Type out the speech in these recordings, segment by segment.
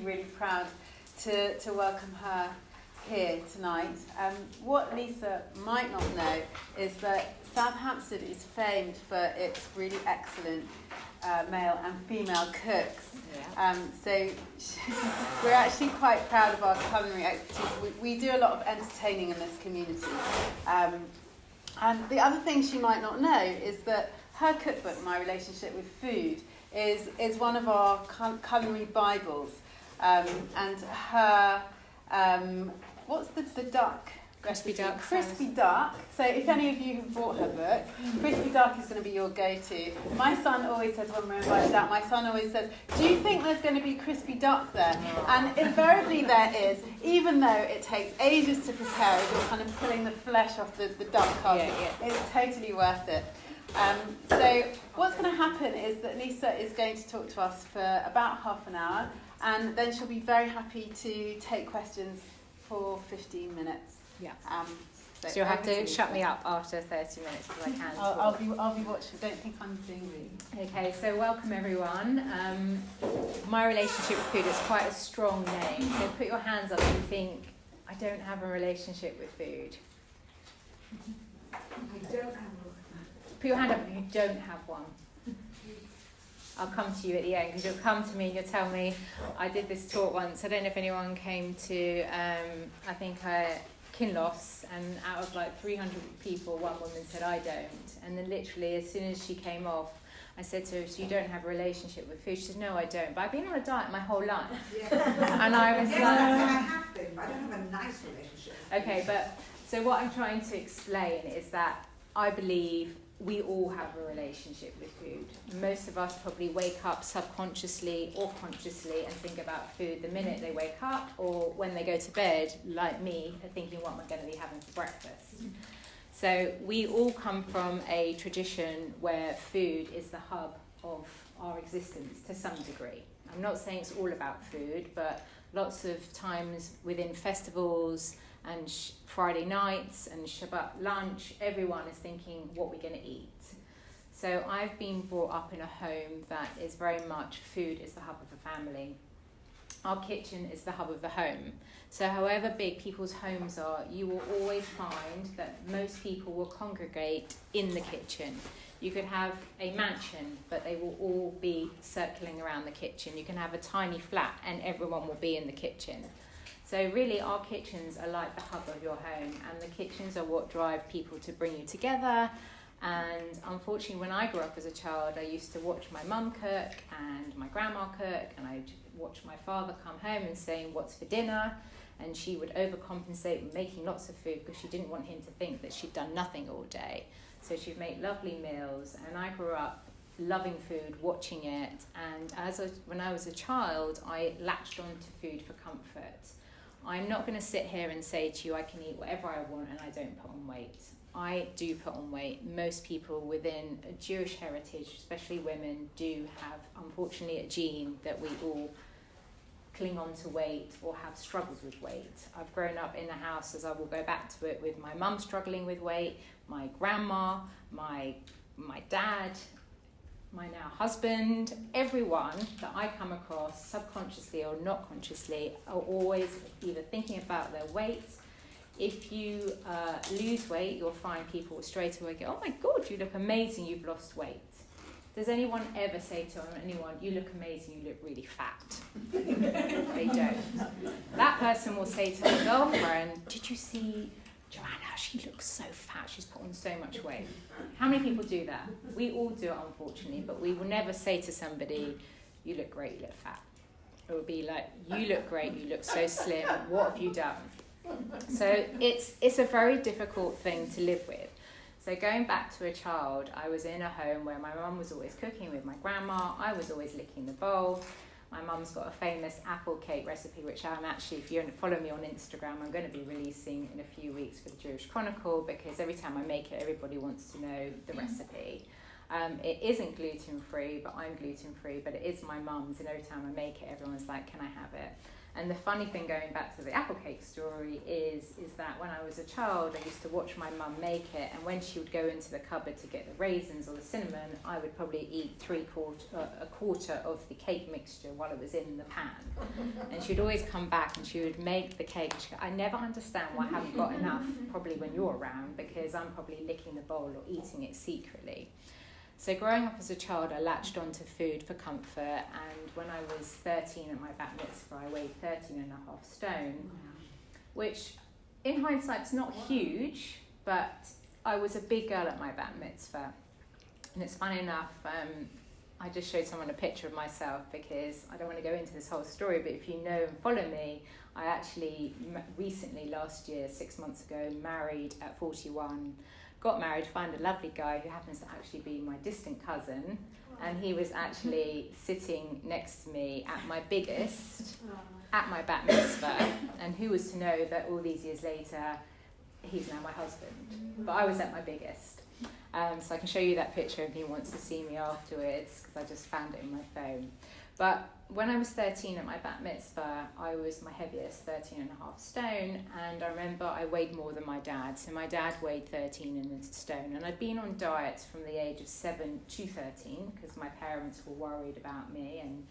really proud to welcome her here tonight. What Lisa might not know is that South Hampstead is famed for its really excellent male and female cooks. Yeah. So we're actually quite proud of our culinary expertise. We do a lot of entertaining in this community. And the other thing she might not know is that her cookbook, My Relationship with Food, is one of our culinary Bibles. And her, what's the duck? Crispy duck. Crispy duck. So if any of you have bought her book, crispy duck is going to be your go-to. My son always says, when we're invited out, my son always says, do you think there's going to be crispy duck there? And invariably there is, even though it takes ages to prepare, as you're kind of pulling the flesh off the duck carcass. Yeah. It's totally worth it. So what's going to happen is that Lisa is going to talk to us for about half an hour, and then she'll be very happy to take questions for 15 minutes. Yeah. So you'll have to shut me up after 30 minutes because I can't talk. I'll be watching. Don't think I'm being rude. Okay, so welcome everyone. My relationship with food is quite a strong name. So put your hands up if you think, I don't have a relationship with food. I don't have one. Put your hand up if you don't have one. I'll come to you at the end because you'll come to me and you'll tell me, I did this talk once. I don't know if anyone came to, I think Kinloss, and out of like 300 people, one woman said, I don't. And then literally as soon as she came off, I said to her, so you don't have a relationship with food? She said, no, I don't. But I've been on a diet my whole life. Yeah. And I was I have been, but I don't have a nice relationship. Okay, but so what I'm trying to explain is that I believe we all have a relationship with food. Most of us probably wake up subconsciously or consciously and think about food the minute they wake up, or when they go to bed, like me, are thinking what am I going to be having for breakfast. So we all come from a tradition where food is the hub of our existence to some degree. I'm not saying it's all about food, but lots of times within festivals and Friday nights and Shabbat lunch, everyone is thinking what we're going to eat. So I've been brought up in a home that is very much food is the hub of the family. Our kitchen is the hub of the home. So however big people's homes are, you will always find that most people will congregate in the kitchen. You could have a mansion, but they will all be circling around the kitchen. You can have a tiny flat and everyone will be in the kitchen. So really our kitchens are like the hub of your home, and the kitchens are what drive people to bring you together. And unfortunately when I grew up as a child, I used to watch my mum cook and my grandma cook, and I'd watch my father come home and saying, what's for dinner? And she would overcompensate with making lots of food because she didn't want him to think that she'd done nothing all day. So she'd make lovely meals, and I grew up loving food, watching it, and when I was a child, I latched on to food for comfort. I'm not going to sit here and say to you I can eat whatever I want and I don't put on weight. I do put on weight. Most people within a Jewish heritage, especially women, do have, unfortunately, a gene that we all cling on to weight or have struggles with weight. I've grown up in a house, as I will go back to it, with my mum struggling with weight, my grandma, my dad, my now husband, everyone that I come across, subconsciously or not consciously, are always either thinking about their weight. If you lose weight, you'll find people straight away go, oh my God, you look amazing, you've lost weight. Does anyone ever say to anyone, you look amazing, you look really fat? They don't. That person will say to their girlfriend, did you see Joanna, she looks so fat, she's put on so much weight. How many people do that? We all do it, unfortunately, but we will never say to somebody, you look great, you look fat. It would be like, you look great, you look so slim, what have you done? So it's a very difficult thing to live with. So going back to a child, I was in a home where my mum was always cooking with my grandma, I was always licking the bowl. My mum's got a famous apple cake recipe, which I'm actually, if you follow me on Instagram, I'm going to be releasing in a few weeks for the Jewish Chronicle, because every time I make it, everybody wants to know the recipe. It isn't gluten-free, but I'm gluten-free, but it is my mum's, and every time I make it, everyone's like, can I have it? And the funny thing, going back to the apple cake story, is that when I was a child, I used to watch my mum make it, and when she would go into the cupboard to get the raisins or the cinnamon, I would probably eat a quarter of the cake mixture while it was in the pan. And she'd always come back and she would make the cake. She'd go, I never understand why I haven't got enough, probably when you're around, because I'm probably licking the bowl or eating it secretly. So growing up as a child, I latched onto food for comfort, and when I was 13 at my bat mitzvah, I weighed 13.5 stone, which in hindsight is not huge, but I was a big girl at my bat mitzvah. And it's funny enough, I just showed someone a picture of myself because I don't want to go into this whole story, but if you know and follow me, I actually recently, last year, 6 months ago, married at 41, got married, found a lovely guy who happens to actually be my distant cousin, and he was actually sitting next to me at my biggest, at my bat mitzvah, and who was to know that all these years later, he's now my husband. But I was at my biggest. So I can show you that picture if he wants to see me afterwards, because I just found it in my phone. But when I was 13 at my bat mitzvah, I was my heaviest, 13.5 stone, and I remember I weighed more than my dad. So my dad weighed 13 stone, and I'd been on diets from the age of 7 to 13 because my parents were worried about me, and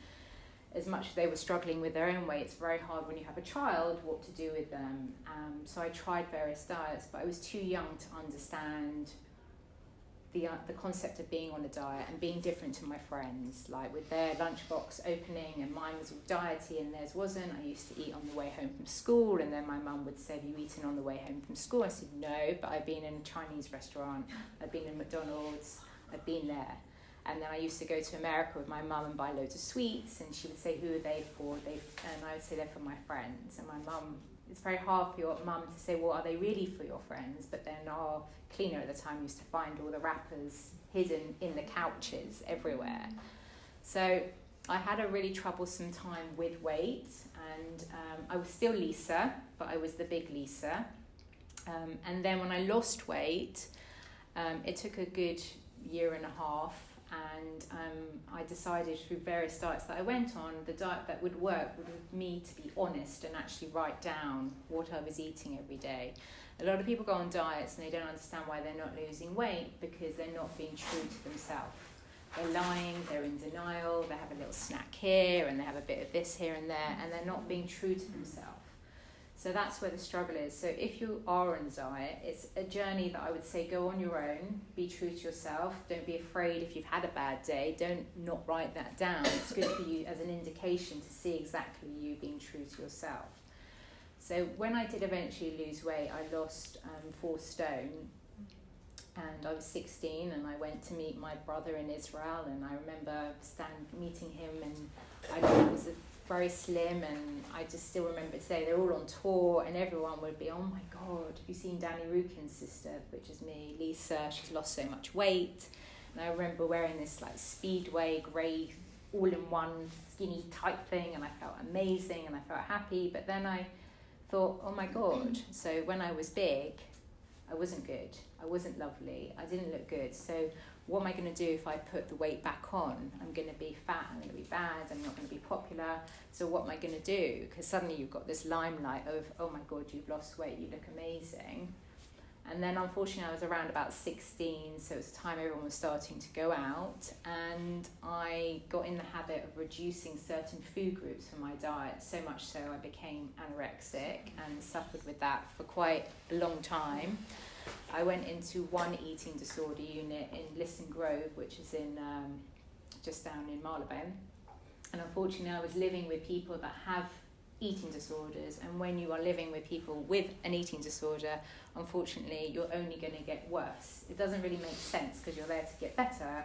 as much as they were struggling with their own weight, it's very hard when you have a child what to do with them. So I tried various diets, but I was too young to understand the concept of being on a diet and being different to my friends, like with their lunchbox opening and mine was all diety and theirs wasn't. I used to eat on the way home from school, and then my mum would say, have you eaten on the way home from school? I said no, but I've been in a Chinese restaurant, I've been in McDonald's, I've been there. And then I used to go to America with my mum and buy loads of sweets, and she would say, who are they for? And I would say they're for my friends. And my mum, it's very hard for your mum to say, well, are they really for your friends? But then our cleaner at the time used to find all the wrappers hidden in the couches everywhere. So I had a really troublesome time with weight, and I was still Lisa, but I was the big Lisa. And then when I lost weight, it took a good year and a half, and I decided through various diets that I went on, the diet that would work would be me to be honest and actually write down what I was eating every day. A lot of people go on diets and they don't understand why they're not losing weight, because they're not being true to themselves. They're lying, they're in denial, they have a little snack here and they have a bit of this here and there, and they're not being true to themselves. So that's where the struggle is. So if you are on a diet, it's a journey that I would say go on your own, be true to yourself, don't be afraid if you've had a bad day, don't not write that down. It's good for you as an indication to see exactly you being true to yourself. So when I did eventually lose weight, I lost 4 stone, and I was 16, and I went to meet my brother in Israel, and I remember meeting him, and I was very slim, and I just still remember today, they're all on tour, and everyone would be, oh my God, have you seen Danny Rukin's sister, which is me, Lisa, she's lost so much weight. And I remember wearing this like Speedway grey all-in-one skinny tight thing, and I felt amazing and I felt happy. But then I thought, oh my God, so when I was big, I wasn't good, I wasn't lovely, I didn't look good. So what am I going to do if I put the weight back on? I'm going to be fat, I'm going to be bad, I'm not going to be popular. So what am I going to do? Because suddenly you've got this limelight of, oh my God, you've lost weight, you look amazing. And then unfortunately I was around about 16, so it was a time everyone was starting to go out, and I got in the habit of reducing certain food groups from my diet, so much so I became anorexic and suffered with that for quite a long time. I went into one eating disorder unit in Lisson Grove, which is in just down in Marylebone, and unfortunately I was living with people that have eating disorders, and when you are living with people with an eating disorder, unfortunately you're only going to get worse. It doesn't really make sense because you're there to get better,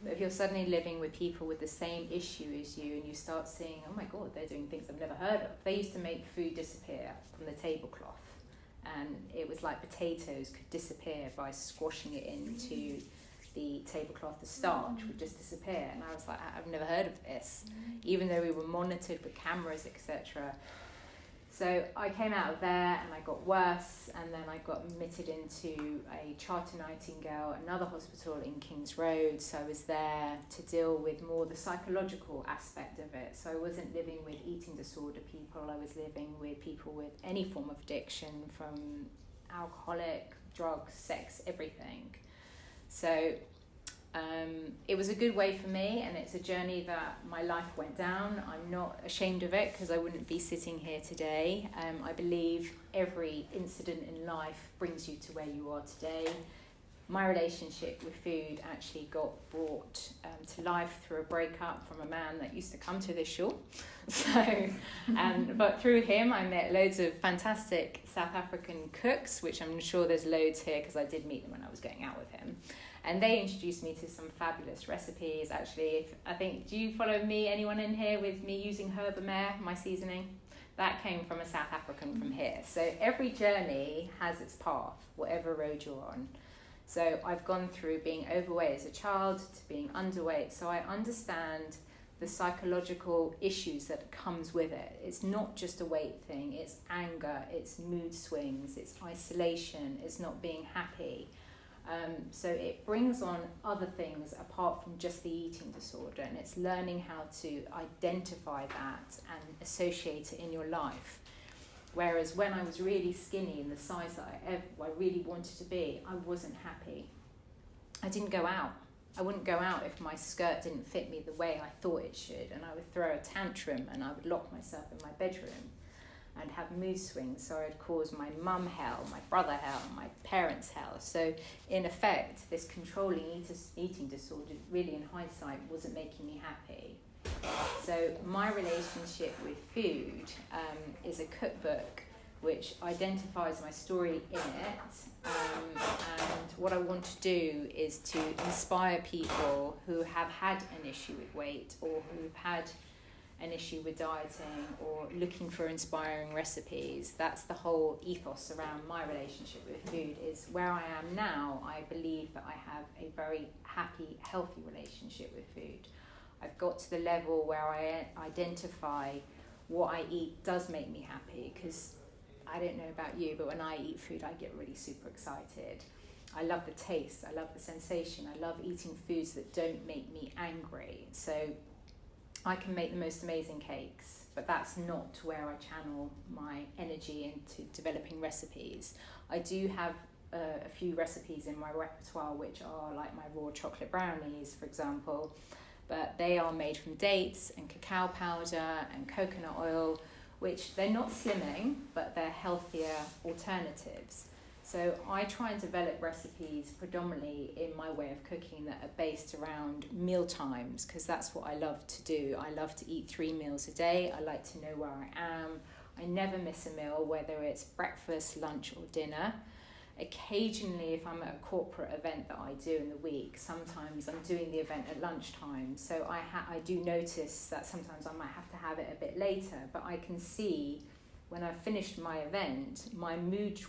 but if you're suddenly living with people with the same issue as you, and you start seeing, oh my God, they're doing things I've never heard of. They used to make food disappear from the tablecloth, and it was like potatoes could disappear by squashing it into the tablecloth. The starch would just disappear, and I was like, I've never heard of this, even though we were monitored with cameras, etc. So I came out of there and I got worse, and then I got admitted into a Charter Nightingale, another hospital in King's Road. So I was there to deal with more the psychological aspect of it. So I wasn't living with eating disorder people, I was living with people with any form of addiction, from alcoholic, drugs, sex, everything. So it was a good way for me, and it's a journey that my life went down. I'm not ashamed of it, because I wouldn't be sitting here today. I believe every incident in life brings you to where you are today. My relationship with food actually got brought to life through a breakup from a man that used to come to this Shul. So, but through him I met loads of fantastic South African cooks, which I'm sure there's loads here because I did meet them when I was going out with him. And they introduced me to some fabulous recipes. Actually, do you follow me, anyone in here, with me using herb amer, my seasoning? That came from a South African from here. So every journey has its path, whatever road you're on. So I've gone through being overweight as a child to being underweight. So I understand the psychological issues that comes with it. It's not just a weight thing. It's anger, it's mood swings, it's isolation, it's not being happy. So it brings on other things apart from just the eating disorder, and it's learning how to identify that and associate it in your life. Whereas when I was really skinny in the size that I really wanted to be, I wasn't happy. I didn't go out. I wouldn't go out if my skirt didn't fit me the way I thought it should, and I would throw a tantrum and I would lock myself in my bedroom. I'd have mood swings, so I'd cause my mum hell, my brother hell, my parents hell. So in effect, this controlling eating disorder, really in hindsight, wasn't making me happy. So my relationship with food is a cookbook which identifies my story in it, and what I want to do is to inspire people who have had an issue with weight, or who've had an issue with dieting, or looking for inspiring recipes. That's the whole ethos around my relationship with food. Is where I am now, I believe that I have a very happy, healthy relationship with food. I've got to the level where I identify what I eat does make me happy, because I don't know about you, but when I eat food, I get really super excited. I love the taste, I love the sensation, I love eating foods that don't make me angry. So I can make the most amazing cakes, but that's not where I channel my energy into developing recipes. I do have a few recipes in my repertoire which are like my raw chocolate brownies, for example, but they are made from dates and cacao powder and coconut oil, which they're not slimming, but they're healthier alternatives. So I try and develop recipes predominantly in my way of cooking that are based around meal times, because that's what I love to do. I love to eat 3 meals a day. I like to know where I am. I never miss a meal, whether it's breakfast, lunch or dinner. Occasionally, if I'm at a corporate event that I do in the week, sometimes I'm doing the event at lunchtime. So I do notice that sometimes I might have to have it a bit later, but I can see when I've finished my event, my mood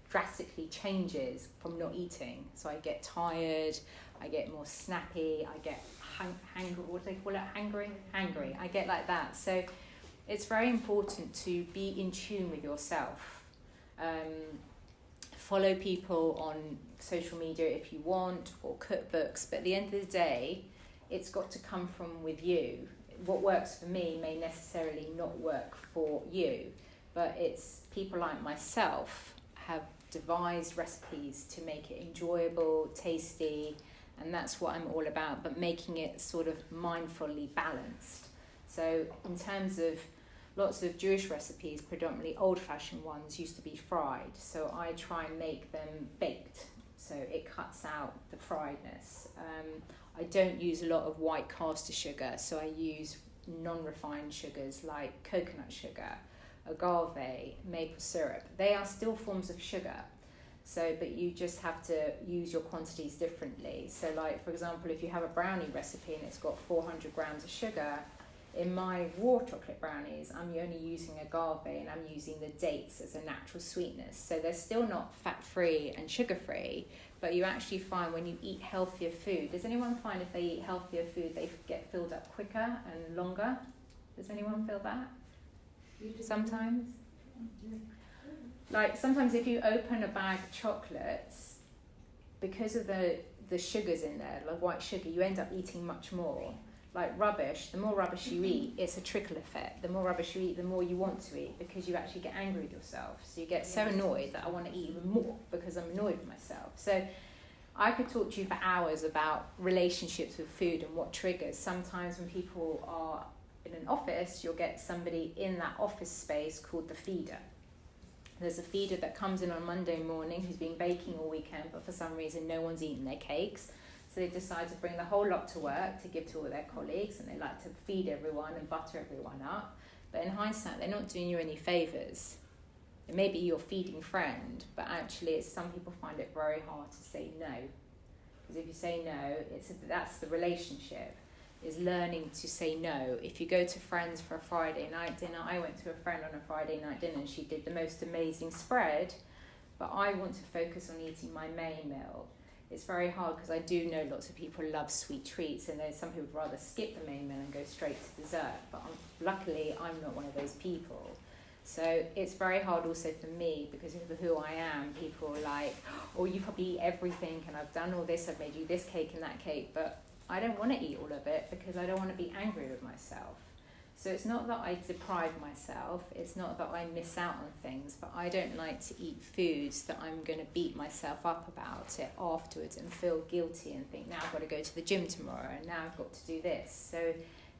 drastically changes from not eating. So I get tired, I get more snappy, I get what do they call it? Hangry. I get like that. So it's very important to be in tune with yourself. Follow people on social media if you want, or cookbooks, but at the end of the day, it's got to come from with you. What works for me may necessarily not work for you, but it's people like myself have devised recipes to make it enjoyable, tasty, and that's what I'm all about, but making it sort of mindfully balanced. So in terms of lots of Jewish recipes, predominantly old-fashioned ones, used to be fried, so I try and make them baked, so it cuts out the friedness. I don't use a lot of white caster sugar, so I use non-refined sugars like coconut sugar, agave, maple syrup. They are still forms of sugar, so but you just have to use your quantities differently. So like, for example, if you have a brownie recipe and it's got 400 grams of sugar, in my raw chocolate brownies, I'm only using agave and I'm using the dates as a natural sweetness. So they're still not fat-free and sugar-free, but you actually find when you eat healthier food, does anyone find if they eat healthier food, they get filled up quicker and longer? Does anyone feel that? Sometimes? Like sometimes if you open a bag of chocolates, because of the sugars in there, like white sugar, you end up eating much more. Like rubbish, the more rubbish you eat, it's a trickle effect. The more rubbish you eat, the more you want to eat, because you actually get angry with yourself. So you get so annoyed that I want to eat even more because I'm annoyed with myself. So I could talk to you for hours about relationships with food and what triggers. Sometimes when people are in an office, you'll get somebody in that office space called the feeder. There's a feeder that comes in on Monday morning who's been baking all weekend, but for some reason no one's eaten their cakes. So they decide to bring the whole lot to work to give to all their colleagues, and they like to feed everyone and butter everyone up. But in hindsight, they're not doing you any favours. It may be your feeding friend, but actually some people find it very hard to say no. Because if you say no, that's the relationship, is learning to say no. If you go to friends for a Friday night dinner, I went to a friend on a Friday night dinner and she did the most amazing spread, but I want to focus on eating my main meal. It's very hard because I do know lots of people love sweet treats, and there's some people would rather skip the main meal and go straight to dessert, but luckily I'm not one of those people. So it's very hard also for me, because of who I am. People are like, oh, you probably eat everything, and I've done all this, I've made you this cake and that cake, but I don't want to eat all of it because I don't want to be angry with myself. So it's not that I deprive myself, it's not that I miss out on things, but I don't like to eat foods that I'm going to beat myself up about it afterwards and feel guilty and think, now I've got to go to the gym tomorrow and now I've got to do this. So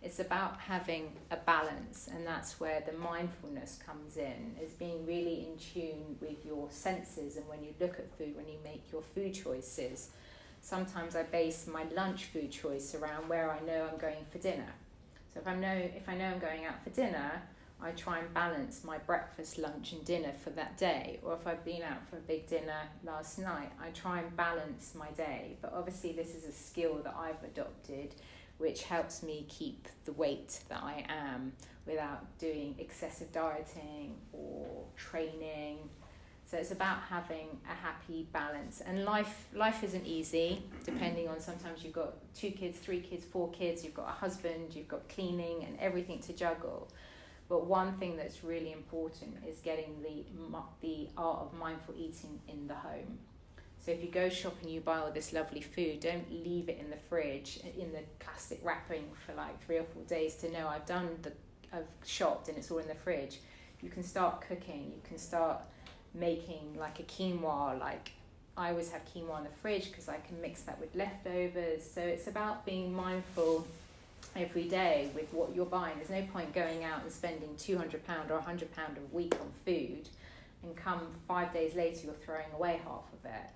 it's about having a balance, and that's where the mindfulness comes in, is being really in tune with your senses. And when you look at food, when you make your food choices, sometimes I base my lunch food choice around where I know I'm going for dinner. So if I know I'm going out for dinner, I try and balance my breakfast, lunch and dinner for that day. Or if I've been out for a big dinner last night, I try and balance my day. But obviously this is a skill that I've adopted, which helps me keep the weight that I am without doing excessive dieting or training. So it's about having a happy balance. And life isn't easy, depending on, sometimes you've got 2 kids, 3 kids, 4 kids, you've got a husband, you've got cleaning and everything to juggle. But one thing that's really important is getting the art of mindful eating in the home. So if you go shopping, you buy all this lovely food, don't leave it in the fridge, in the plastic wrapping for like 3 or 4 days to know I've shopped and it's all in the fridge. You can start cooking, you can start making like a quinoa, like I always have quinoa in the fridge because I can mix that with leftovers. So it's about being mindful every day with what you're buying. There's no point going out and spending £200 or £100 a week on food and come 5 days later you're throwing away half of it.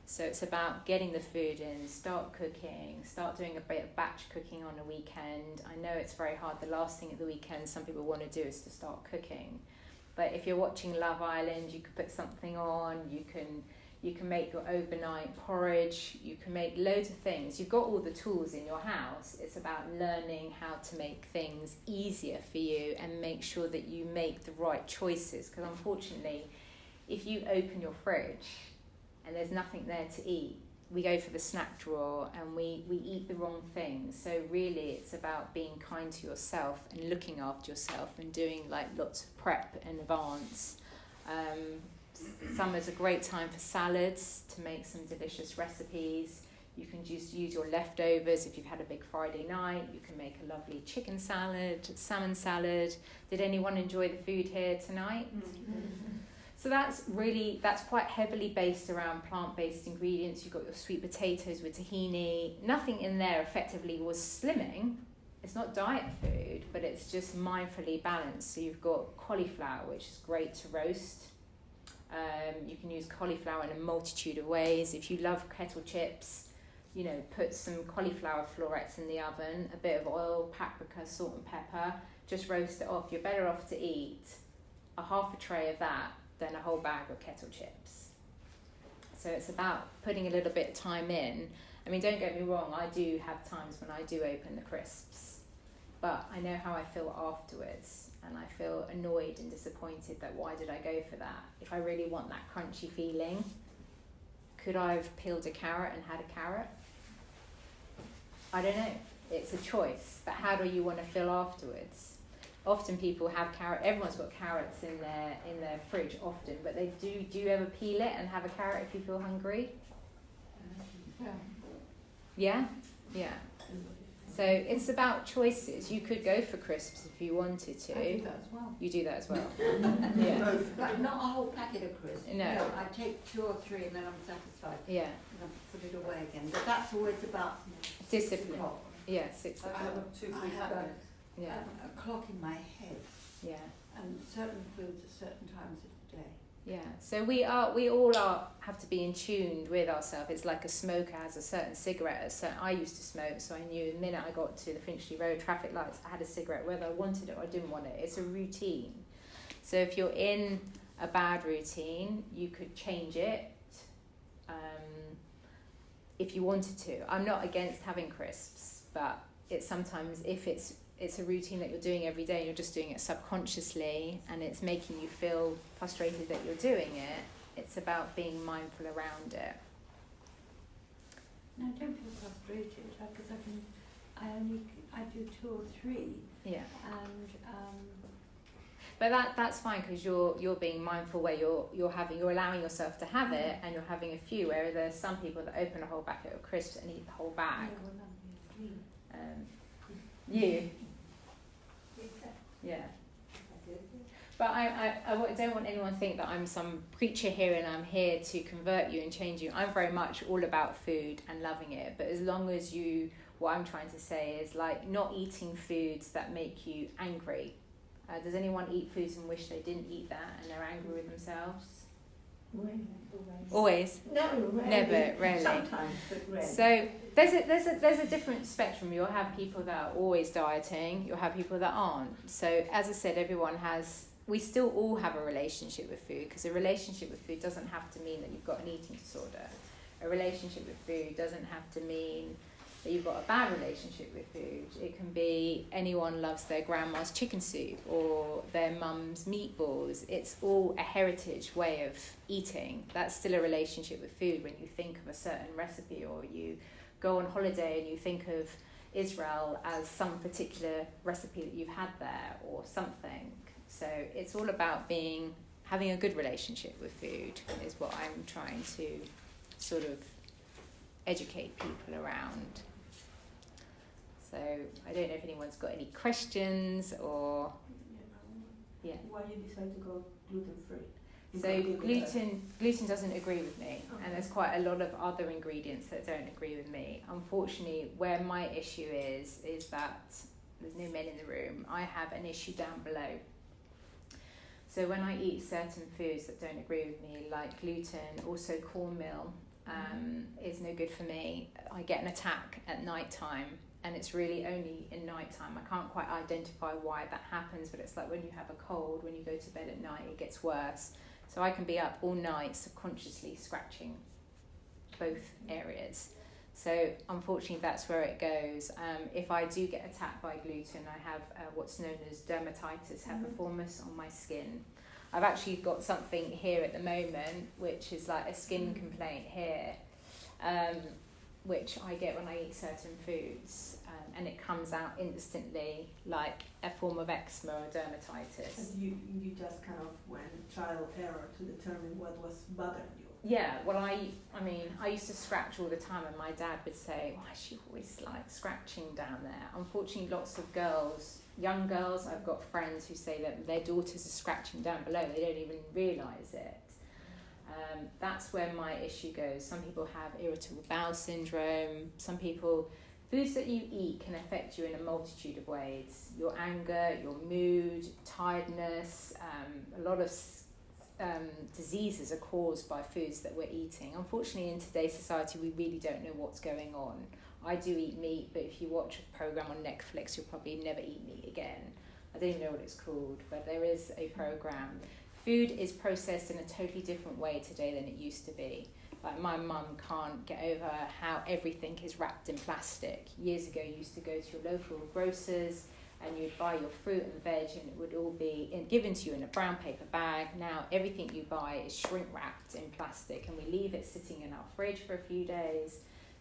So it's about getting the food in, start cooking, start doing a bit of batch cooking on a weekend. I know it's very hard. The last thing at the weekend some people want to do is to start cooking. But if you're watching Love Island, you can put something on, you can make your overnight porridge, you can make loads of things. You've got all the tools in your house. It's about learning how to make things easier for you and make sure that you make the right choices. Because unfortunately, if you open your fridge and there's nothing there to eat, we go for the snack drawer and we eat the wrong things. So really it's about being kind to yourself and looking after yourself and doing like lots of prep in advance. Summer's a great time for salads, to make some delicious recipes. You can just use your leftovers. If you've had a big Friday night, you can make a lovely chicken salad, salmon salad. Did anyone enjoy the food here tonight? Mm-hmm. So that's quite heavily based around plant-based ingredients. You've got your sweet potatoes with tahini. Nothing in there effectively was slimming. It's not diet food, but it's just mindfully balanced. So you've got cauliflower, which is great to roast. You can use cauliflower in a multitude of ways. If you love kettle chips, put some cauliflower florets in the oven, a bit of oil, paprika, salt and pepper. Just roast it off. You're better off to eat a half a tray of that than a whole bag of kettle chips. So it's about putting a little bit of time in. I mean, don't get me wrong, I do have times when I do open the crisps, but I know how I feel afterwards, and I feel annoyed and disappointed that why did I go for that? If I really want that crunchy feeling, could I have peeled a carrot and had a carrot? I don't know. It's a choice, but how do you want to feel afterwards? often people have carrot. Everyone's got carrots in their fridge often, but they do. Do you ever peel it and have a carrot if you feel hungry? Yeah, yeah. So it's about choices. You could go for crisps if you wanted to. I do that as well. You do that as well. Yeah. But not a whole packet of crisps. No. I take 2 or 3 and then I'm satisfied. Yeah. And I put it away again. But that's always about Discipline. 6 o'clock. Yeah, 6 I o'clock. have 2, 3 I have packets. Yeah. a clock in my head, Yeah. and certain foods at certain times of the day. Yeah, so we all have to be in tune with ourselves. It's like a smoker has a certain cigarette. I used to smoke, so I knew the minute I got to the Finchley Road traffic lights, I had a cigarette, whether I wanted it or I didn't want it. It's a routine. So if you're in a bad routine, you could change it if you wanted to. I'm not against having crisps, but it's sometimes if it's a routine that you're doing every day and you're just doing it subconsciously and it's making you feel frustrated that you're doing it, it's about being mindful around it. No, I don't feel frustrated because I do 2 or 3, Yeah. and But that's fine because you're being mindful where you're allowing yourself to have it and you're having a few, where there's some people that open a whole packet of crisps and eat the whole bag. You. Yeah. But I don't want anyone to think that I'm some preacher here and I'm here to convert you and change you. I'm very much all about food and loving it. But as long as what I'm trying to say is like not eating foods that make you angry. Does anyone eat foods and wish they didn't eat that and they're angry with themselves? Always? No, rarely. Never, rarely. Sometimes, but rarely. So there's a different spectrum. You'll have people that are always dieting. You'll have people that aren't. So as I said, we still all have a relationship with food, because a relationship with food doesn't have to mean that you've got an eating disorder. A relationship with food doesn't have to mean that you've got a bad relationship with food. It can be anyone loves their grandma's chicken soup or their mum's meatballs. It's all a heritage way of eating. That's still a relationship with food. When you think of a certain recipe, or you go on holiday and you think of Israel as some particular recipe that you've had there or something. So it's all about having a good relationship with food is what I'm trying to sort of educate people around. So I don't know if anyone's got any questions or... Yeah. Why you decide to go gluten-free? So gluten doesn't agree with me, and there's quite a lot of other ingredients that don't agree with me. Unfortunately, where my issue is that there's no men in the room. I have an issue down below. So when I eat certain foods that don't agree with me, like gluten, also cornmeal, is no good for me. I get an attack at night time, and it's really only in night time. I can't quite identify why that happens, but it's like when you have a cold, when you go to bed at night, it gets worse. So I can be up all night subconsciously scratching both areas. So unfortunately, that's where it goes. If I do get attacked by gluten, I have what's known as dermatitis herpetiformis on my skin. I've actually got something here at the moment, which is like a skin complaint here, which I get when I eat certain foods, and it comes out instantly like a form of eczema or dermatitis. And you just kind of went trial error to determine what was bothering you. Yeah, well, I used to scratch all the time, and my dad would say, why is she always like scratching down there? Unfortunately, lots of young girls, I've got friends who say that their daughters are scratching down below, they don't even realise it. That's where my issue goes. Some people have irritable bowel syndrome. Some people, foods that you eat can affect you in a multitude of ways. Your anger, your mood, tiredness, a lot of diseases are caused by foods that we're eating. Unfortunately, in today's society, we really don't know what's going on. I do eat meat, but if you watch a program on Netflix, you'll probably never eat meat again. I don't even know what it's called, but there is a program. Food is processed in a totally different way today than it used to be. Like my mum can't get over how everything is wrapped in plastic. Years ago, you used to go to your local grocers and you'd buy your fruit and veg, and it would all be given to you in a brown paper bag. Now everything you buy is shrink wrapped in plastic, and we leave it sitting in our fridge for a few days.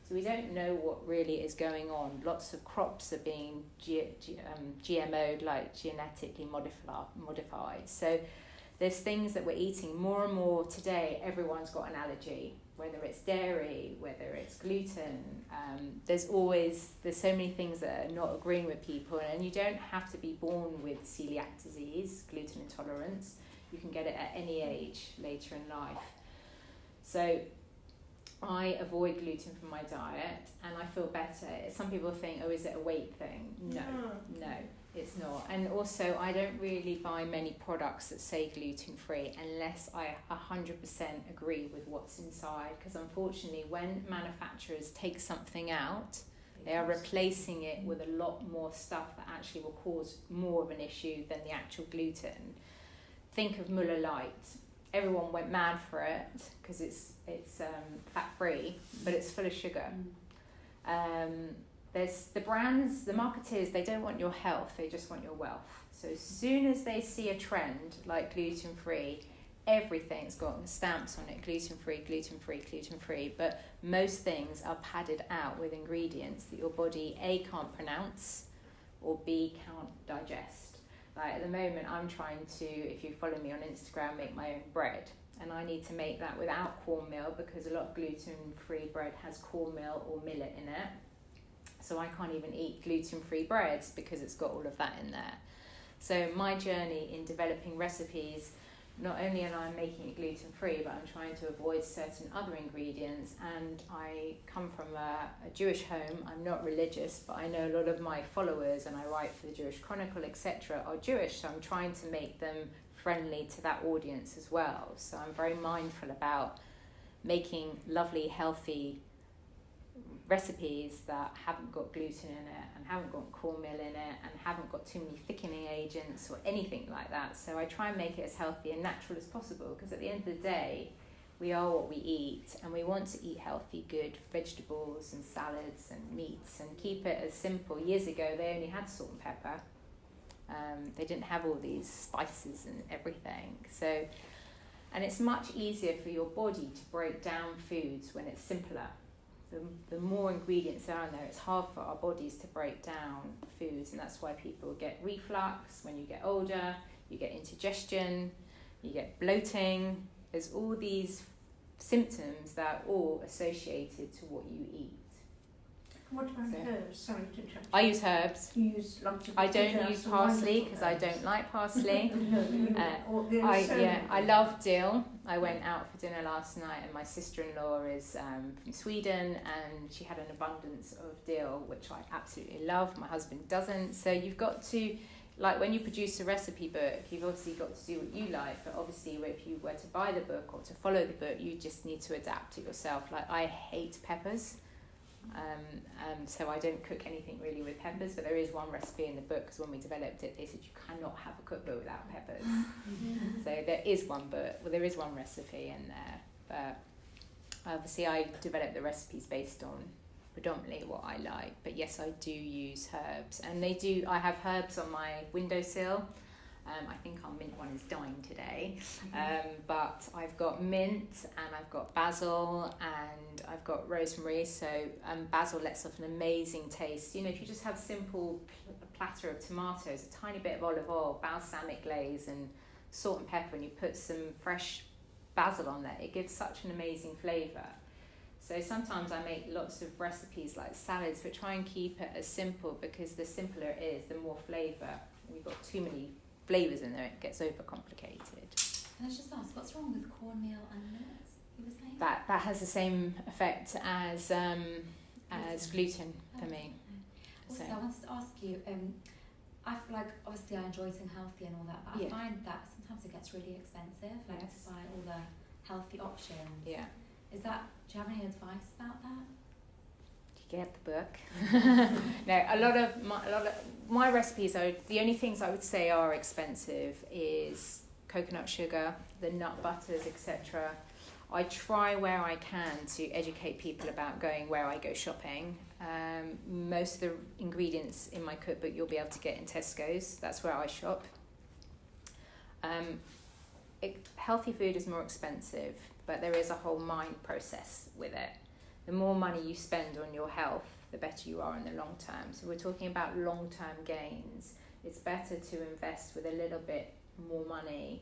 So we don't know what really is going on. Lots of crops are being GMO'd, like genetically modified. So there's things that we're eating more and more today. Everyone's got an allergy, whether it's dairy, whether it's gluten. There's so many things that are not agreeing with people, and you don't have to be born with celiac disease, gluten intolerance. You can get it at any age later in life. So I avoid gluten from my diet, and I feel better. Some people think, oh, is it a weight thing? No, it's not. And also, I don't really buy many products that say gluten-free unless I 100% agree with what's inside, because unfortunately, when manufacturers take something out, they are replacing it with a lot more stuff that actually will cause more of an issue than the actual gluten. Think of Muller Lite. Everyone went mad for it because it's fat-free, but it's full of sugar. There's the brands, the marketers, they don't want your health, they just want your wealth. So as soon as they see a trend like gluten-free, everything's got stamps on it, gluten-free, gluten-free, gluten-free, but most things are padded out with ingredients that your body A, can't pronounce, or B, can't digest. Like at the moment, I'm trying to, if you follow me on Instagram, make my own bread. And I need to make that without cornmeal because a lot of gluten-free bread has cornmeal or millet in it. So I can't even eat gluten-free breads because it's got all of that in there. So my journey in developing recipes, not only am I making it gluten-free, but I'm trying to avoid certain other ingredients. And I come from a Jewish home. I'm not religious, but I know a lot of my followers, and I write for the Jewish Chronicle, etc., are Jewish. So I'm trying to make them friendly to that audience as well. So I'm very mindful about making lovely, healthy recipes that haven't got gluten in it and haven't got cornmeal in it and haven't got too many thickening agents or anything like that. So I try and make it as healthy and natural as possible, because at the end of the day, we are what we eat, and we want to eat healthy, good vegetables and salads and meats and keep it as simple. Years ago, they only had salt and pepper. They didn't have all these spices and everything. So, and it's much easier for your body to break down foods when it's simpler. The more ingredients are in there, it's hard for our bodies to break down foods, and that's why people get reflux when you get older, you get indigestion, you get bloating. There's all these symptoms that are all associated to what you eat. What about herbs? Sorry to interrupt. I use herbs. You use lots of. I don't use parsley because I don't like parsley. I love dill. I went out for dinner last night, and my sister-in-law is from Sweden, and she had an abundance of dill, which I absolutely love. My husband doesn't. So you've got to, like when you produce a recipe book, you've obviously got to do what you like, but obviously if you were to buy the book or to follow the book, you just need to adapt it yourself. Like I hate peppers. So I don't cook anything really with peppers, but there is one recipe in the book, because when we developed it, they said you cannot have a cookbook without peppers. So there is one book, well, there is one recipe in there, but obviously I developed the recipes based on predominantly what I like. But yes, I do use herbs, and I have herbs on my windowsill. I think our mint one is dying today, but I've got mint, and I've got basil, and I've got rosemary. So basil lets off an amazing taste. You know, if you just have simple platter of tomatoes, a tiny bit of olive oil, balsamic glaze, and salt and pepper, and you put some fresh basil on there, it gives such an amazing flavour. So sometimes I make lots of recipes like salads, but try and keep it as simple, because the simpler it is, the more flavour. When you've got too many flavours in there, it gets overcomplicated. Can I just ask, what's wrong with cornmeal and millet? You were saying That has the same effect as gluten for me. Also, So I wanted to ask you, I feel like obviously I enjoy eating healthy and all that, but Yeah. I find that sometimes it gets really expensive, like Yes. to buy all the healthy options. yeah, Do you have any advice about that? you get the book. No, a lot of my recipes are, the only things I would say are expensive is coconut sugar, the nut butters, etc. I try where I can to educate people about going where I go shopping. Most of the ingredients in my cookbook you'll be able to get in Tesco's. That's where I shop. Healthy food is more expensive, but there is a whole mind process with it. The more money you spend on your health, the better you are in the long term. So we're talking about long-term gains. It's better to invest with a little bit more money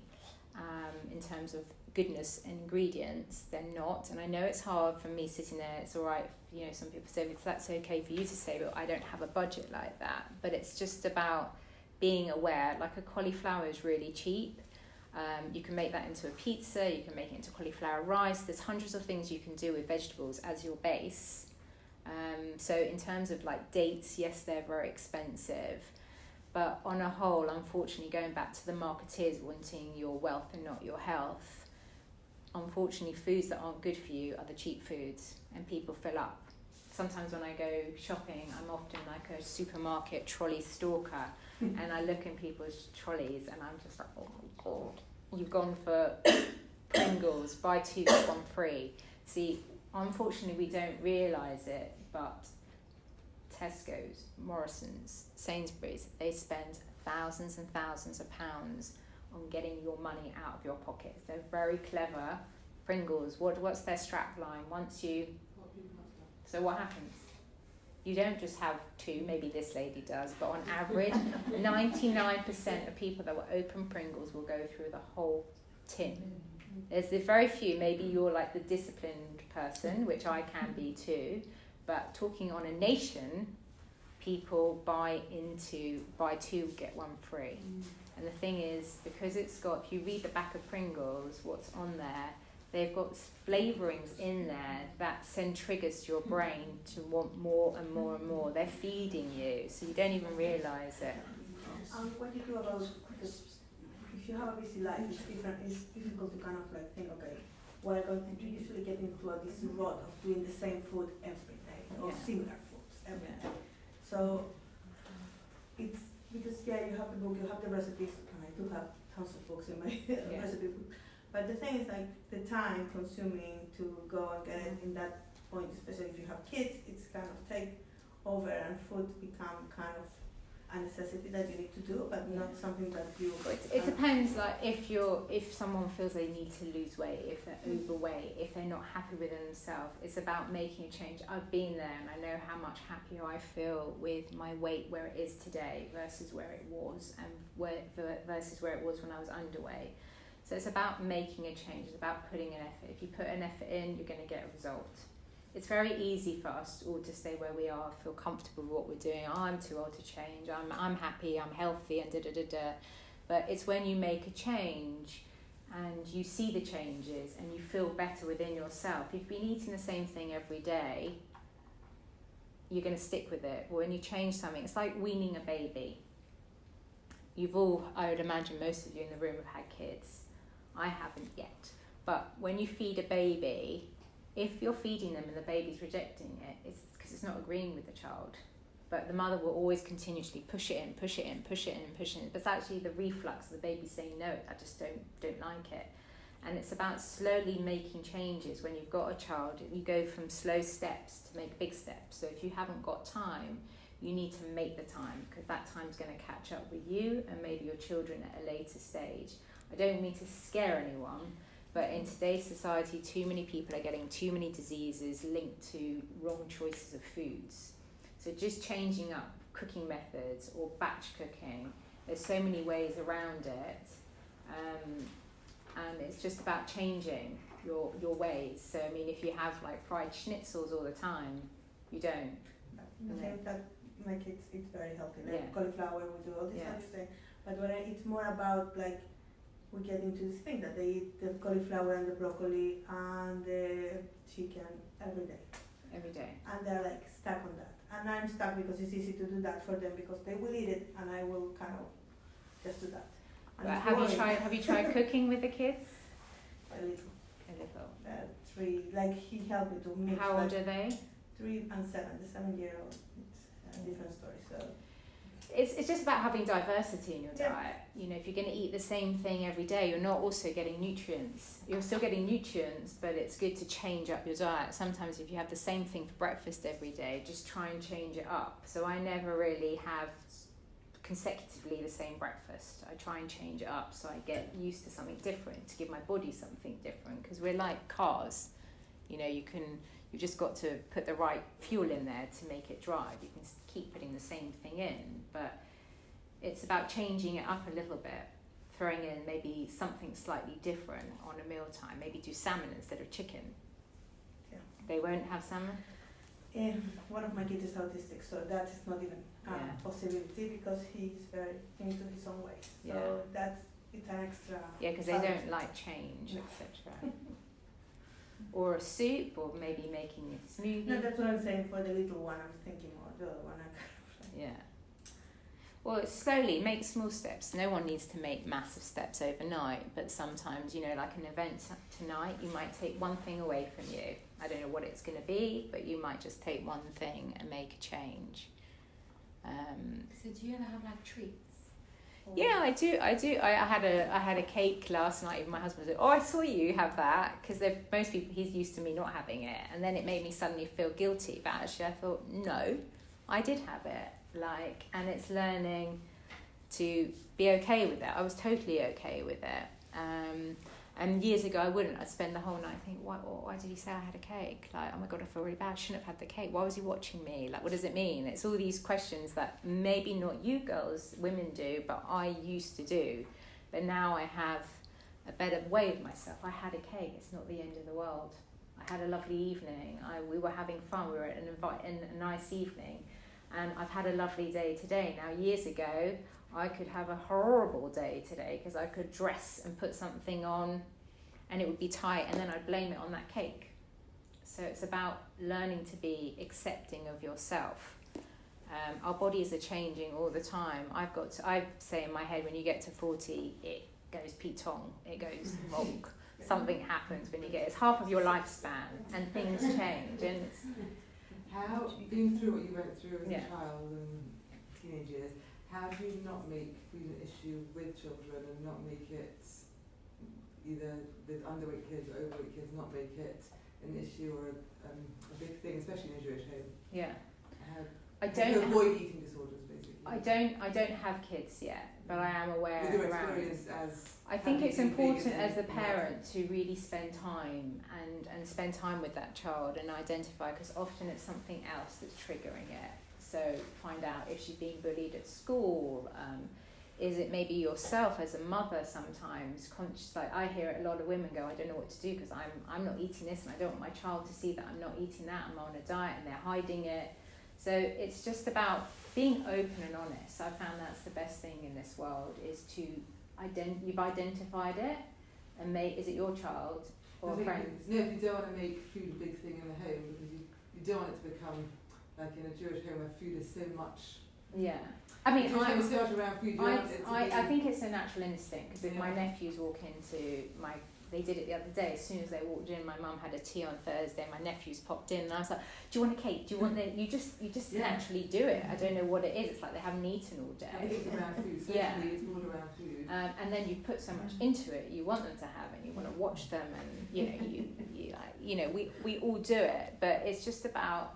in terms of goodness and ingredients than not. And I know it's hard for me sitting there. It's all right, you know, some people say that's okay for you to say, but I don't have a budget like that. But it's just about being aware. Like a cauliflower is really cheap. You can make that into a pizza, you can make it into cauliflower rice. There's hundreds of things you can do with vegetables as your base. So in terms of like dates, yes, they're very expensive. But on a whole, unfortunately, going back to the marketeers wanting your wealth and not your health, unfortunately, foods that aren't good for you are the cheap foods, and people fill up. Sometimes when I go shopping, I'm often like a supermarket trolley stalker, and I look in people's trolleys and I'm just like, oh my God, you've gone for Pringles, buy 2 get 1 free. See, unfortunately we don't realise it, but Tesco's, Morrison's, Sainsbury's, they spend thousands and thousands of pounds on getting your money out of your pockets. They're very clever. Pringles, what's their strap line? So what happens? You don't just have 2, maybe this lady does, but on average, 99% of people that will open Pringles will go through the whole tin. There's the very few, maybe you're like the disciplined person, which I can be too, but talking on a nation, people buy 2 get 1 free. And the thing is, because it's got, if you read the back of Pringles, what's on there, they've got flavourings in there that send triggers to your brain to want more and more and more. They're feeding you, so you don't even realise it. What do you do about, because if you have a busy life, it's difficult to kind of like think, okay, what I'm going to usually get into this rut of doing the same food every day, or similar foods every day. So it's, because you have the book, you have the recipes, and I do have tons of books in my recipe book. But the thing is, like, the time consuming to go and get it in that point, especially if you have kids, it's kind of take over, and food become kind of a necessity that you need to do, but not something that you. It depends. Like if someone feels they need to lose weight, if they're overweight, if they're not happy with themselves, it's about making a change. I've been there, and I know how much happier I feel with my weight where it is today versus where it was, and versus where it was when I was underweight. So it's about making a change. It's about putting an effort. If you put an effort in, you're going to get a result. It's very easy for us all to stay where we are, feel comfortable with what we're doing. Oh, I'm too old to change. I'm happy. I'm healthy, and da. But it's when you make a change and you see the changes and you feel better within yourself. If you've been eating the same thing every day, you're going to stick with it. But when you change something, it's like weaning a baby. You've all, I would imagine most of you in the room have had kids. I haven't yet. But when you feed a baby, if you're feeding them and the baby's rejecting it, it's because it's not agreeing with the child. But the mother will always continuously push it in. But it's actually the reflux of the baby saying, no, I just don't like it. And it's about slowly making changes. When you've got a child, you go from slow steps to make big steps. So if you haven't got time, you need to make the time, because that time's going to catch up with you and maybe your children at a later stage. I don't mean to scare anyone, but in today's society, too many people are getting too many diseases linked to wrong choices of foods. So just changing up cooking methods or batch cooking, there's so many ways around it, and it's just about changing your ways. So I mean, if you have like fried schnitzels all the time, you don't. I think that my kids eat very healthy. Like cauliflower, we do all this other thing. But when it's more about like, we get into this thing that they eat the cauliflower and the broccoli and the chicken every day. Every day. And they're like stuck on that. And I'm stuck because it's easy to do that for them, because they will eat it and I will kind of just do that. But have you tried cooking with the kids? A little. 3, like he helped me to mix. How old are they? 3 and 7. The 7-year-old, it's a different story. So it's just about having diversity in your diet. You know, if you're going to eat the same thing every day, you're not also getting nutrients. You're still getting nutrients, but it's good to change up your diet. Sometimes if you have the same thing for breakfast every day, just try and change it up. So I never really have consecutively the same breakfast. I try and change it up so I get used to something different, to give my body something different, because we're like cars. You know, you You've just got to put the right fuel in there to make it drive. You can keep putting the same thing in, but it's about changing it up a little bit, throwing in maybe something slightly different on a mealtime. Maybe do salmon instead of chicken. Yeah. They won't have salmon? One of my kids is autistic, so that is not even a Yeah. possibility because he's very into his own ways. So Yeah. it's an extra. Yeah, because they challenge. don't like change, No. etc. Or a soup, or maybe making a smoothie. No, that's what I'm saying for the little one. I'm thinking more the other one. Yeah. Well, it's slowly, make small steps. No one needs to make massive steps overnight, but sometimes, you know, like an event tonight, you might take one thing away from you. I don't know what it's going to be, but you might just take one thing and make a change. So do you ever have like treats? Or- Yeah, I do. I had a cake last night. Even my husband said, "Oh, I saw you have that," because most people, he's used to me not having it, and then it made me suddenly feel guilty. But actually, I thought, no, I did have it. And it's learning to be okay with it. I was totally okay with it. And years ago, I wouldn't. I'd spend the whole night thinking, why did he say I had a cake? Like, oh my God, I feel really bad. I shouldn't have had the cake. Why was he watching me? Like, what does it mean? It's all these questions that maybe not you girls, women do, but I used to do. But now I have a better way of myself. I had a cake. It's not the end of the world. I had a lovely evening. We were having fun. We were at a nice evening. And I've had a lovely day today. Now, years ago, I could have a horrible day today because I could dress and put something on and it would be tight, and then I'd blame it on that cake. So it's about learning to be accepting of yourself. Our bodies are changing all the time. I say in my head, when you get to 40, it goes pitong, it goes wrong. Something happens when you get, it's half of your lifespan and things change. And it's, how, being through what you went through as Yeah. a child and teenage years, how do you not make food an issue with children and not make it, either with underweight kids or overweight kids, not make it an issue or a big thing, especially in a Jewish home? yeah. How I do you don't. avoid eating disorders, basically? I don't have kids yet, but I am aware With your around. experience as I think it's having been important vegan as a and- parent to really spend time and spend time with that child and identify, because often it's something else that's triggering it. So find out if she's being bullied at school. Is it maybe yourself as a mother sometimes conscious? Like I hear a lot of women go, I don't know what to do because I'm not eating this and I don't want my child to see that I'm not eating that. I'm on a diet and they're hiding it. So it's just about being open and honest. I found that's the best thing in this world is to you've identified it and is it your child or I think friends? No, you don't want to make food a big thing in the home because you don't want it to become like in a Jewish home where food is so much. Yeah. I mean, Jewish home is so much around food. You don't want it to I be, think it's a natural instinct because if my Yeah. nephews walk into they did it the other day. As soon as they walked in, my mum had a tea on Thursday. My nephews popped in, and I was like, "Do you want a cake? Do you want the?" You just Yeah. naturally do it. I don't know what it is. It's like they haven't eaten all day. everything's around food. Socially, Yeah. it's all around food. And then you put so much into it. You want them to have, and you want to watch them, and we all do it. But it's just about.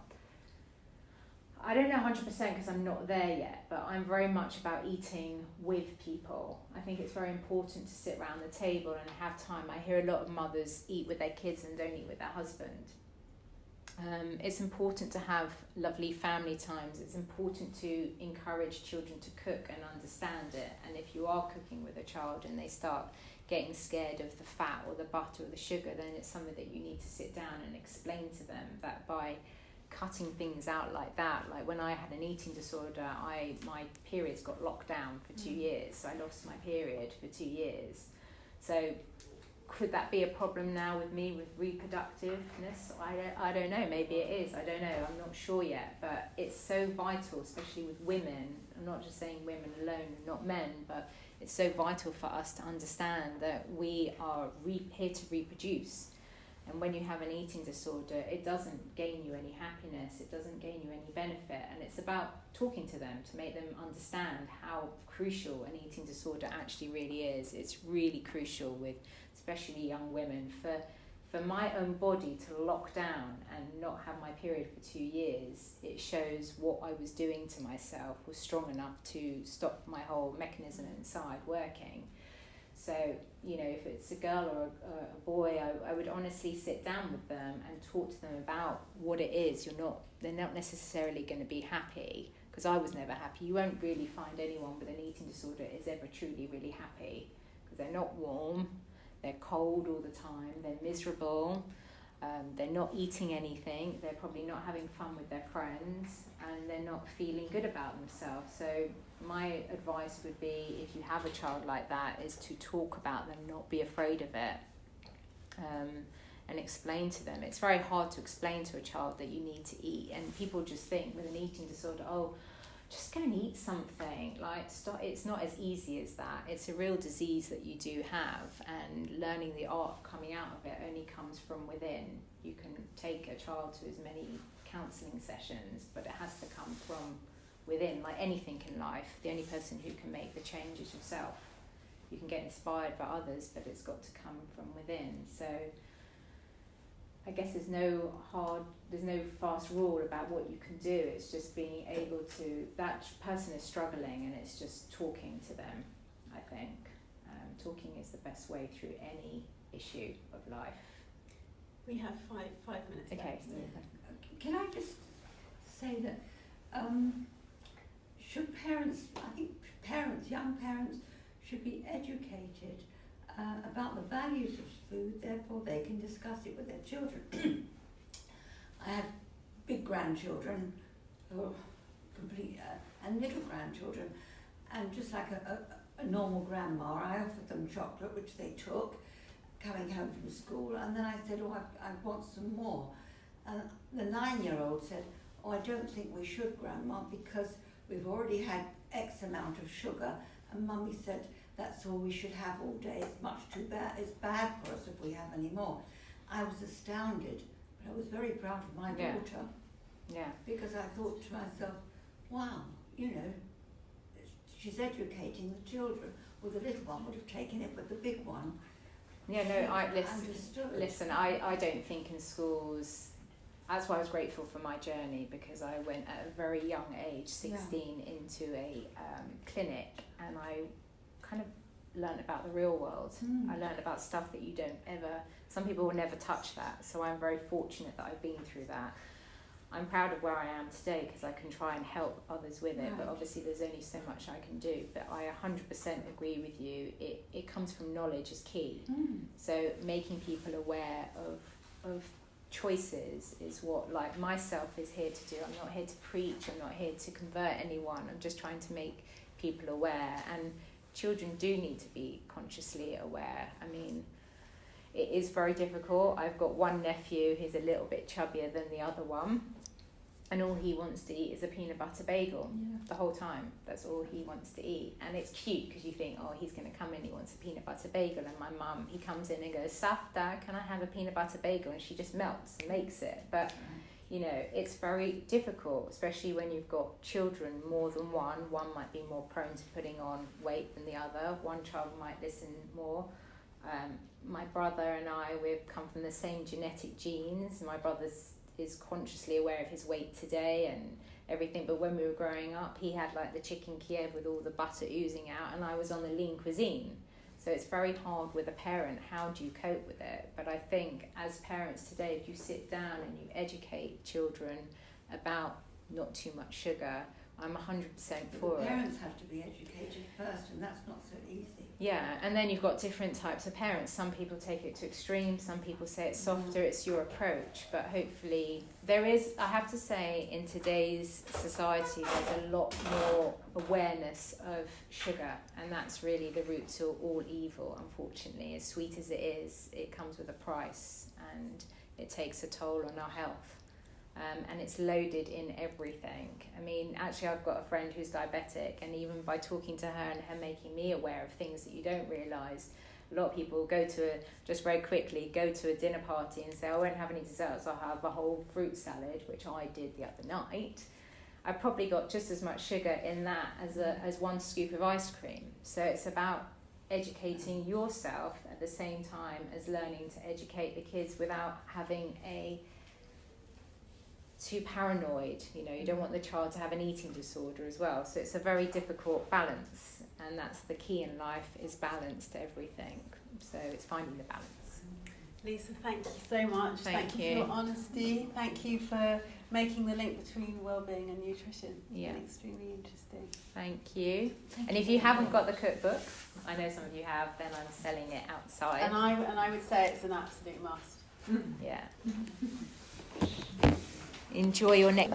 I don't know 100% because I'm not there yet, but I'm very much about eating with people. I think it's very important to sit around the table and have time. I hear a lot of mothers eat with their kids and don't eat with their husband. It's important to have lovely family times. It's important to encourage children to cook and understand it. And if you are cooking with a child and they start getting scared of the fat or the butter or the sugar, then it's something that you need to sit down and explain to them that by cutting things out like that, like when I had an eating disorder, my periods got locked down for 2 years, so I lost my period for 2 years. So could that be a problem now with me with reproductiveness? I don't know, maybe it is, I don't know, I'm not sure yet, but it's so vital, especially with women. I'm not just saying women alone, not men, but it's so vital for us to understand that we are here to reproduce. And when you have an eating disorder, it doesn't gain you any happiness, it doesn't gain you any benefit, and it's about talking to them to make them understand how crucial an eating disorder actually really is. It's really crucial with especially young women. For my own body to lock down and not have my period for 2 years, it shows what I was doing to myself was strong enough to stop my whole mechanism inside working. So, you know, if it's a girl or a boy, I would honestly sit down with them and talk to them about what it is. They're not necessarily going to be happy, because I was never happy. You won't really find anyone with an eating disorder is ever truly really happy, because they're not warm, they're cold all the time, they're miserable, they're not eating anything, they're probably not having fun with their friends, and they're not feeling good about themselves. So my advice would be, if you have a child like that, is to talk about them, not be afraid of it, and explain to them. It's very hard to explain to a child that you need to eat, and people just think with an eating disorder, oh, just go and eat something. Like, it's not as easy as that. It's a real disease that you do have, and learning the art of coming out of it only comes from within. You can take a child to as many counselling sessions, but it has to come from within. Like anything in life, the only person who can make the change is yourself. You can get inspired by others, but it's got to come from within. So I guess there's no fast rule about what you can do. It's just being able to, that person is struggling, and it's just talking to them, I think. Talking is the best way through any issue of life. We have five minutes left. Okay. Can I just say that should parents, I think young parents should be educated about the values of food, therefore they can discuss it with their children. I have big grandchildren, and little grandchildren, and just like a normal grandma, I offered them chocolate, which they took, coming home from school, and then I said, oh, I want some more. And the 9-year-old said, oh, I don't think we should, Grandma, because we've already had X amount of sugar, and Mummy said, that's all we should have all day. It's much too bad. It's bad for us if we have any more. I was astounded, but I was very proud of my daughter. Yeah. Because I thought to myself, wow, you know, she's educating the children. Well, the little one would have taken it, but the big one, Yeah, no, I understood. I don't think in schools. That's why I was grateful for my journey, because I went at a very young age, 16, into a clinic, and I kind of learned about the real world. I learned about stuff that you don't ever, some people will never touch that, so I'm very fortunate that I've been through that. I'm proud of where I am today because I can try and help others with it, but obviously there's only so much I can do. But I 100% agree with you, it comes from knowledge is key. So making people aware of choices is what, like, myself is here to do. I'm not here to preach, I'm not here to convert anyone, I'm just trying to make people aware, and children do need to be consciously aware. I mean, it is very difficult. I've got one nephew who's a little bit chubbier than the other one, and all he wants to eat is a peanut butter bagel the whole time. That's all he wants to eat. And it's cute because you think, oh, he's going to come in, he wants a peanut butter bagel. And my mum, he comes in and goes, Safta, can I have a peanut butter bagel? And she just melts and makes it. But, you know, it's very difficult, especially when you've got children, more than one. One might be more prone to putting on weight than the other. One child might listen more. My brother and I, we've come from the same genetic genes. My brother is consciously aware of his weight today and everything, but when we were growing up, he had like the chicken Kiev with all the butter oozing out, and I was on the lean cuisine. So it's very hard with a parent. How do you cope with it? But I think as parents today, if you sit down and you educate children about not too much sugar, I'm 100% for it. Parents have to be educated first, and that's not so easy. Yeah, and then you've got different types of parents. Some people take it to extremes, some people say it's softer, it's your approach. But hopefully there is, I have to say, in today's society, there's a lot more awareness of sugar, and that's really the root to all evil, unfortunately. As sweet as it is, it comes with a price, and it takes a toll on our health. And it's loaded in everything. I mean, actually, I've got a friend who's diabetic, and even by talking to her and her making me aware of things that you don't realise, a lot of people go to a dinner party and say, I won't have any desserts, I'll have a whole fruit salad, which I did the other night. I probably got just as much sugar in that as one scoop of ice cream. So it's about educating yourself at the same time as learning to educate the kids without having a too paranoid. You know, you don't want the child to have an eating disorder as well. So it's a very difficult balance, and that's the key in life, is balance to everything. So it's finding the balance. Lisa, thank you so much. Thank you you. for your honesty. Thank you for making the link between well-being and nutrition. Yeah. It's been extremely interesting. Thank you. And if you haven't got the cookbook, I know some of you have, then I'm selling it outside. And I would say it's an absolute must. Yeah. Enjoy your next.